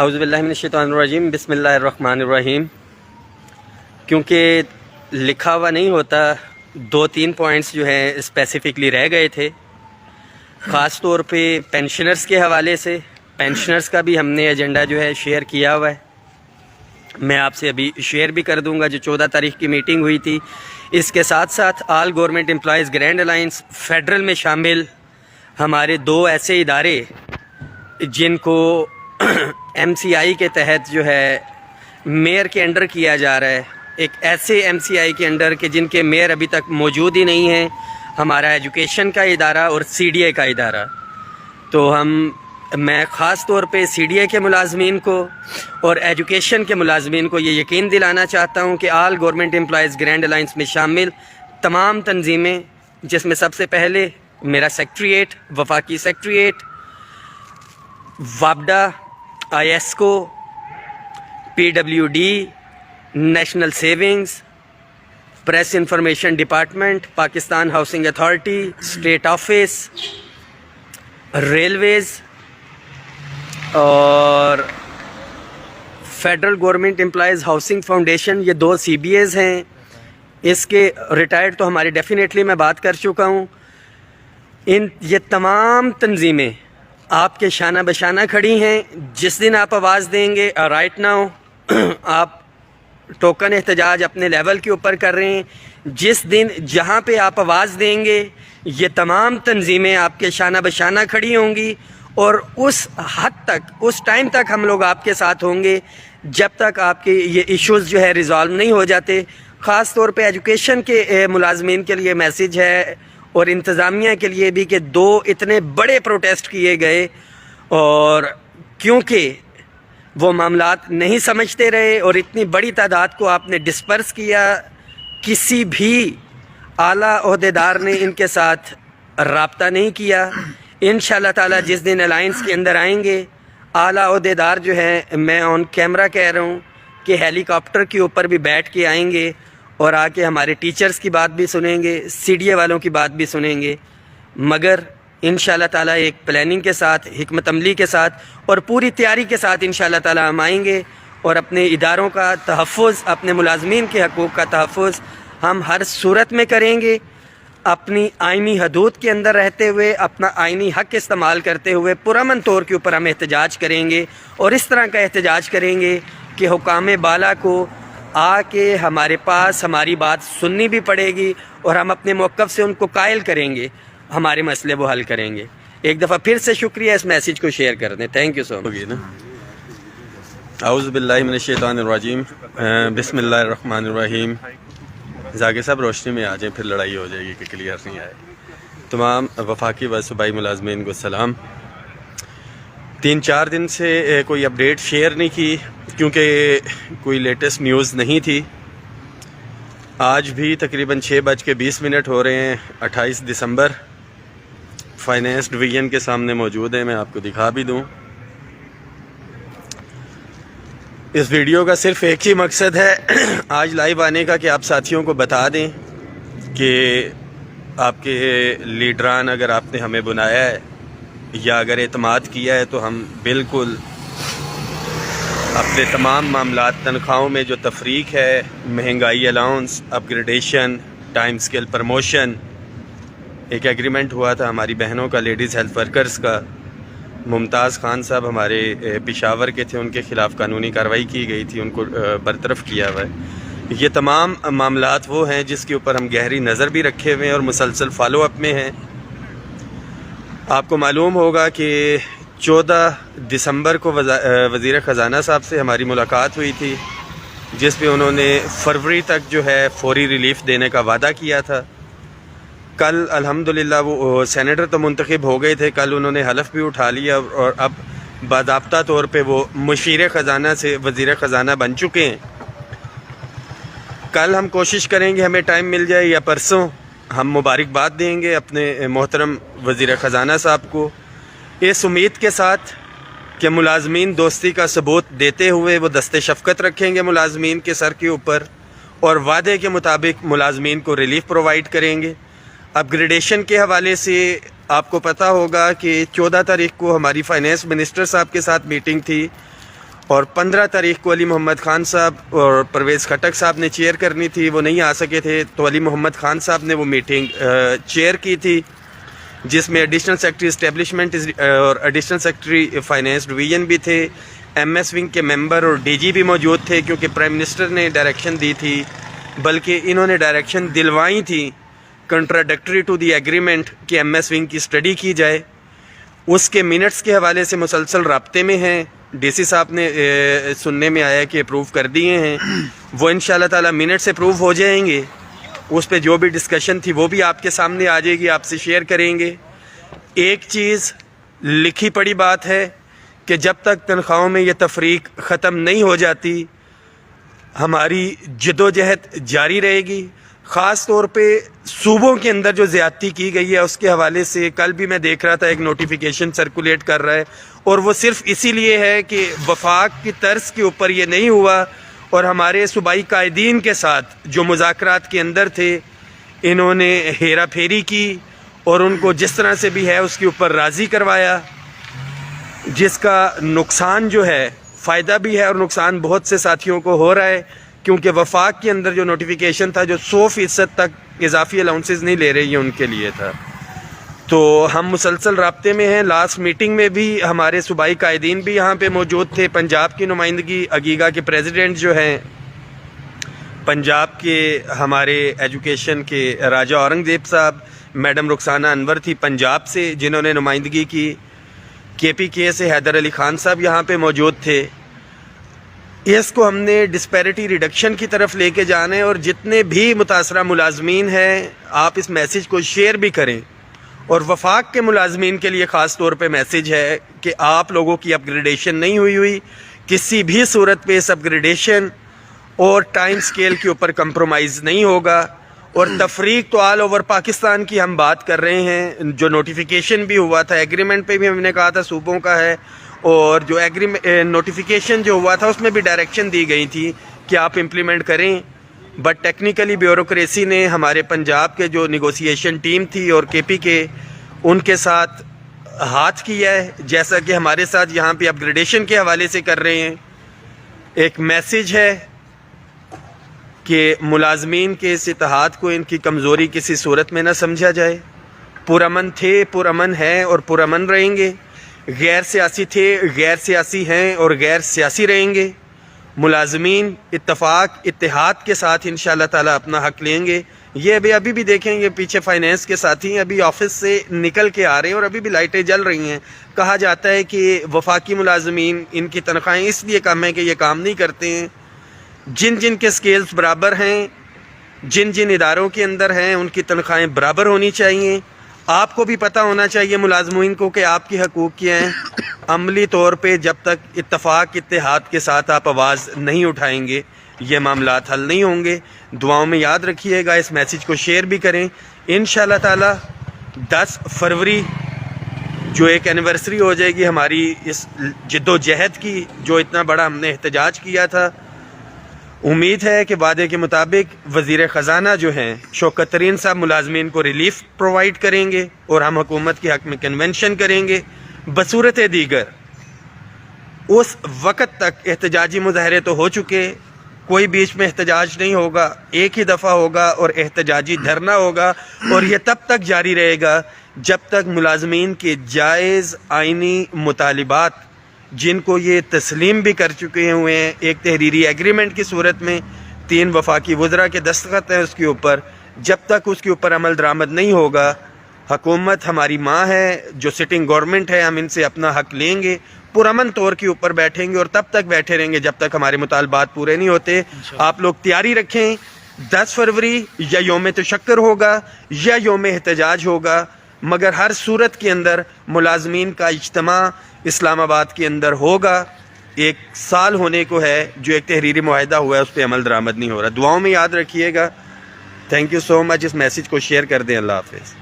اعوذ باللہ من الشیطان الرجیم، بسم اللہ الرحمن الرحیم۔ کیونکہ لکھا ہوا نہیں ہوتا، 2-3 پوائنٹس جو ہیں اسپیسیفکلی رہ گئے تھے، خاص طور پہ پینشنرز کے حوالے سے۔ پینشنرز کا بھی ہم نے ایجنڈا جو ہے شیئر کیا ہوا ہے، میں آپ سے ابھی شیئر بھی کر دوں گا، جو 14 تاریخ کی میٹنگ ہوئی تھی۔ اس کے ساتھ ساتھ آل government employees grand alliance federal میں شامل ہمارے 2 ایسے ادارے جن کو ایم سی آئی کے تحت جو ہے میئر کے انڈر کیا جا رہا ہے، ایک ایسے ایم سی آئی کے انڈر کہ جن کے میئر ابھی تک موجود ہی نہیں ہیں، ہمارا ایجوکیشن کا ادارہ اور سی ڈی اے کا ادارہ۔ تو میں خاص طور پہ سی ڈی اے کے ملازمین کو اور ایجوکیشن کے ملازمین کو یہ یقین دلانا چاہتا ہوں کہ آل گورنمنٹ امپلائیز گرینڈ الائنس میں شامل تمام تنظیمیں، جس میں سب سے پہلے میرا سیکٹریٹ، وفاقی سیکٹریٹ، وابڈا، آئی ایس کو، P W D, national savings, press information department, Pakistan housing authority, estate office, railways اور federal government employees housing foundation, یہ 2 سی بی ایز ہیں۔ اس کے ریٹائرڈ تو ہماری ڈیفینیٹلی میں بات کر چکا ہوں۔ یہ تمام تنظیمیں آپ کے شانہ بشانہ کھڑی ہیں۔ جس دن آپ آواز دیں گے، رائٹ ناؤ آپ ٹوکن احتجاج اپنے لیول کے اوپر کر رہے ہیں، جس دن جہاں پہ آپ آواز دیں گے یہ تمام تنظیمیں آپ کے شانہ بشانہ کھڑی ہوں گی، اور اس حد تک، اس ٹائم تک ہم لوگ آپ کے ساتھ ہوں گے جب تک آپ کے یہ ایشوز جو ہے ریزالو نہیں ہو جاتے۔ خاص طور پہ ایجوکیشن کے ملازمین کے لیے میسیج ہے، اور انتظامیہ کے لیے بھی، کہ 2 اتنے بڑے پروٹیسٹ کیے گئے، اور کیونکہ وہ معاملات نہیں سمجھتے رہے اور اتنی بڑی تعداد کو آپ نے ڈسپرس کیا، کسی بھی اعلیٰ عہدیدار نے ان کے ساتھ رابطہ نہیں کیا۔ انشاءاللہ تعالی جس دن الائنس کے اندر آئیں گے، اعلیٰ عہدیدار جو ہیں، میں آن کیمرہ کہہ رہا ہوں کہ ہیلی کاپٹر کے اوپر بھی بیٹھ کے آئیں گے، اور آ کے ہمارے ٹیچرز کی بات بھی سنیں گے، سی ڈی اے والوں کی بات بھی سنیں گے، مگر انشاءاللہ تعالی ایک پلاننگ کے ساتھ، حکمت عملی کے ساتھ اور پوری تیاری کے ساتھ انشاءاللہ تعالی ہم آئیں گے، اور اپنے اداروں کا تحفظ، اپنے ملازمین کے حقوق کا تحفظ ہم ہر صورت میں کریں گے، اپنی آئینی حدود کے اندر رہتے ہوئے، اپنا آئینی حق استعمال کرتے ہوئے پرامن طور کے اوپر ہم احتجاج کریں گے، اور اس طرح کا احتجاج کریں گے کہ حکام بالا کو آ کے ہمارے پاس ہماری بات سننی بھی پڑے گی، اور ہم اپنے موقف سے ان کو قائل کریں گے، ہمارے مسئلے وہ حل کریں گے۔ ایک دفعہ پھر سے شکریہ، اس میسیج کو شیئر کر دیں۔ تھینک یو سو مچ۔ اعوذ باللہ من الشیطان الرجیم، بسم اللہ الرحمن الرحیم۔ زاگے صاحب روشنی میں آ جائیں، پھر لڑائی ہو جائے گی کہ کلیئر نہیں آئے۔ تمام وفاقی و صوبائی ملازمین کو سلام۔ 3-4 دن سے کوئی اپڈیٹ شیئر نہیں کی، کیونکہ کوئی لیٹسٹ نیوز نہیں تھی۔ آج بھی تقریباً 6:20 ہو رہے ہیں، 28 دسمبر، فائنینس ڈویژن کے سامنے موجود ہیں، میں آپ کو دکھا بھی دوں۔ اس ویڈیو کا صرف ایک ہی مقصد ہے آج لائیو آنے کا، کہ آپ ساتھیوں کو بتا دیں کہ آپ کے لیڈران اگر آپ نے ہمیں بنایا ہے یا اگر اعتماد کیا ہے، تو ہم بالکل اپنے تمام معاملات، تنخواہوں میں جو تفریق ہے، مہنگائی الاؤنس، اپ گریڈیشن، ٹائم اسکیل پروموشن، ایک ایگریمنٹ ہوا تھا ہماری بہنوں کا، لیڈیز ہیلتھ ورکرز کا، ممتاز خان صاحب ہمارے پشاور کے تھے، ان کے خلاف قانونی کارروائی کی گئی تھی، ان کو برطرف کیا ہوا ہے۔ یہ تمام معاملات وہ ہیں جس کے اوپر ہم گہری نظر بھی رکھے ہوئے ہیں اور مسلسل فالو اپ میں ہیں۔ آپ کو معلوم ہوگا کہ 14 دسمبر کو وزیر خزانہ صاحب سے ہماری ملاقات ہوئی تھی، جس پہ انہوں نے فروری تک جو ہے فوری ریلیف دینے کا وعدہ کیا تھا۔ کل الحمدللہ وہ سینیٹر تو منتخب ہو گئے تھے، کل انہوں نے حلف بھی اٹھا لیا، اور اب باضابطہ طور پہ وہ مشیر خزانہ سے وزیر خزانہ بن چکے ہیں۔ کل ہم کوشش کریں گے، ہمیں ٹائم مل جائے یا پرسوں، ہم مبارکباد دیں گے اپنے محترم وزیر خزانہ صاحب کو، اس امید کے ساتھ کہ ملازمین دوستی کا ثبوت دیتے ہوئے وہ دست شفقت رکھیں گے ملازمین کے سر کے اوپر، اور وعدے کے مطابق ملازمین کو ریلیف پرووائڈ کریں گے۔ اپ گریڈیشن کے حوالے سے آپ کو پتہ ہوگا کہ 14 تاریخ کو ہماری فائنینس منسٹر صاحب کے ساتھ میٹنگ تھی، اور 15 تاریخ کو علی محمد خان صاحب اور پرویز خٹک صاحب نے چیئر کرنی تھی، وہ نہیں آ سکے تھے، تو علی محمد خان صاحب نے وہ میٹنگ چیئر کی تھی، جس میں ایڈیشنل سیکرٹری اسٹیبلشمنٹ اور ایڈیشنل سیکرٹری فائنینس ڈویژن بھی تھے، ایم ایس ونگ کے ممبر اور ڈی جی بھی موجود تھے، کیونکہ پرائم منسٹر نے ڈائریکشن دی تھی، بلکہ انہوں نے ڈائریکشن دلوائی تھی کنٹراڈکٹری ٹو دی ایگریمنٹ کہ ایم ایس ونگ کی اسٹڈی کی جائے۔ اس کے منٹس کے حوالے سے مسلسل رابطے میں ہیں، ڈی سی صاحب نے سننے میں آیا کہ اپروو کر دیے ہیں، وہ انشاءاللہ تعالی منٹس اپروو ہو جائیں گے، اس پہ جو بھی ڈسکشن تھی وہ بھی آپ کے سامنے آ جائے گی، آپ سے شیئر کریں گے۔ ایک چیز لکھی پڑی بات ہے کہ جب تک تنخواہوں میں یہ تفریق ختم نہیں ہو جاتی ہماری جدوجہد جاری رہے گی۔ خاص طور پہ صوبوں کے اندر جو زیادتی کی گئی ہے اس کے حوالے سے کل بھی میں دیکھ رہا تھا ایک نوٹیفیکیشن سرکولیٹ کر رہا ہے، اور وہ صرف اسی لیے ہے کہ وفاق کی طرز کے اوپر یہ نہیں ہوا، اور ہمارے صوبائی قائدین کے ساتھ جو مذاکرات کے اندر تھے انہوں نے ہیرا پھیری کی اور ان کو جس طرح سے بھی ہے اس کے اوپر راضی کروایا، جس کا نقصان جو ہے، فائدہ بھی ہے اور نقصان بہت سے ساتھیوں کو ہو رہا ہے، کیونکہ وفاق کے اندر جو نوٹیفیکیشن تھا جو 100% تک اضافی الاؤنسز نہیں لے رہی ہے ان کے لیے تھا۔ تو ہم مسلسل رابطے میں ہیں۔ لاسٹ میٹنگ میں بھی ہمارے صوبائی قائدین بھی یہاں پہ موجود تھے، پنجاب کی نمائندگی اگیگا کے پریزیڈنٹ جو ہیں پنجاب کے، ہمارے ایجوکیشن کے راجہ اورنگ زیب صاحب، میڈم رخسانہ انور تھی پنجاب سے جنہوں نے نمائندگی کی، کے پی کے سے حیدر علی خان صاحب یہاں پہ موجود تھے۔ اس کو ہم نے ڈسپیرٹی ریڈکشن کی طرف لے کے جانا ہے، اور جتنے بھی متاثرہ ملازمین ہیں آپ اس میسیج کو شیئر بھی کریں، اور وفاق کے ملازمین کے لیے خاص طور پہ میسیج ہے کہ آپ لوگوں کی اپ گریڈیشن نہیں ہوئی، کسی بھی صورت پہ اس اپ گریڈیشن اور ٹائم سکیل کے اوپر کمپرومائز نہیں ہوگا، اور تفریق تو آل اوور پاکستان کی ہم بات کر رہے ہیں۔ جو نوٹیفیکیشن بھی ہوا تھا ایگریمنٹ پہ بھی ہم نے کہا تھا صوبوں کا ہے، اور جو نوٹیفیکیشن جو ہوا تھا اس میں بھی ڈائریکشن دی گئی تھی کہ آپ امپلیمنٹ کریں، بٹ ٹیکنیکلی بیوروکریسی نے ہمارے پنجاب کے جو نیگوسیشن ٹیم تھی اور کے پی کے ان کے ساتھ ہاتھ کیا ہے، جیسا کہ ہمارے ساتھ یہاں پہ اپ گریڈیشن کے حوالے سے کر رہے ہیں۔ ایک میسیج ہے کہ ملازمین کے اس اتحاد کو ان کی کمزوری کسی صورت میں نہ سمجھا جائے۔ پرامن تھے، پرامن ہیں اور پرامن رہیں گے، غیر سیاسی تھے، غیر سیاسی ہیں اور غیر سیاسی رہیں گے۔ ملازمین اتفاق اتحاد کے ساتھ انشاءاللہ تعالیٰ اپنا حق لیں گے۔ یہ ابھی بھی دیکھیں گے پیچھے فائنینس کے ساتھی ابھی آفس سے نکل کے آ رہے ہیں اور ابھی بھی لائٹیں جل رہی ہیں۔ کہا جاتا ہے کہ وفاقی ملازمین ان کی تنخواہیں اس لیے کم ہیں کہ یہ کام نہیں کرتے ہیں۔ جن جن کے سکیلز برابر ہیں، جن جن اداروں کے اندر ہیں، ان کی تنخواہیں برابر ہونی چاہیے۔ آپ کو بھی پتہ ہونا چاہیے ملازمین کو کہ آپ کے حقوق کیا ہیں۔ عملی طور پہ جب تک اتفاق اتحاد کے ساتھ آپ آواز نہیں اٹھائیں گے یہ معاملات حل نہیں ہوں گے۔ دعاؤں میں یاد رکھیے گا، اس میسیج کو شیئر بھی کریں۔ انشاءاللہ تعالی 10 فروری جو ایک اینیورسری ہو جائے گی ہماری اس جد و جہد کی، جو اتنا بڑا ہم نے احتجاج کیا تھا، امید ہے کہ وعدے کے مطابق وزیر خزانہ جو ہیں شوکت ترین صاحب ملازمین کو ریلیف پرووائڈ کریں گے، اور ہم حکومت کے حق میں کنونشن کریں گے۔ بصورت دیگر اس وقت تک احتجاجی مظاہرے تو ہو چکے، کوئی بیچ میں احتجاج نہیں ہوگا، ایک ہی دفعہ ہوگا اور احتجاجی دھرنا ہوگا، اور یہ تب تک جاری رہے گا جب تک ملازمین کے جائز آئینی مطالبات جن کو یہ تسلیم بھی کر چکے ہوئے ہیں ایک تحریری ایگریمنٹ کی صورت میں، 3 وفاقی وزراء کے دستخط ہیں اس کے اوپر، جب تک اس کے اوپر عمل درآمد نہیں ہوگا، حکومت ہماری ماں ہے، جو سٹنگ گورنمنٹ ہے، ہم ان سے اپنا حق لیں گے، پرامن طور کے اوپر بیٹھیں گے، اور تب تک بیٹھے رہیں گے جب تک ہمارے مطالبات پورے نہیں ہوتے۔ آپ لوگ تیاری رکھیں، 10 فروری یا یوم تشکر ہوگا یا یوم احتجاج ہوگا، مگر ہر صورت کے اندر ملازمین کا اجتماع اسلام آباد کے اندر ہوگا۔ 1 سال ہونے کو ہے جو ایک تحریری معاہدہ ہوا ہے اس پہ عمل درآمد نہیں ہو رہا۔ دعاؤں میں یاد رکھیے گا۔ Thank you so much. اس میسیج کو شیئر کر دیں۔ اللہ حافظ۔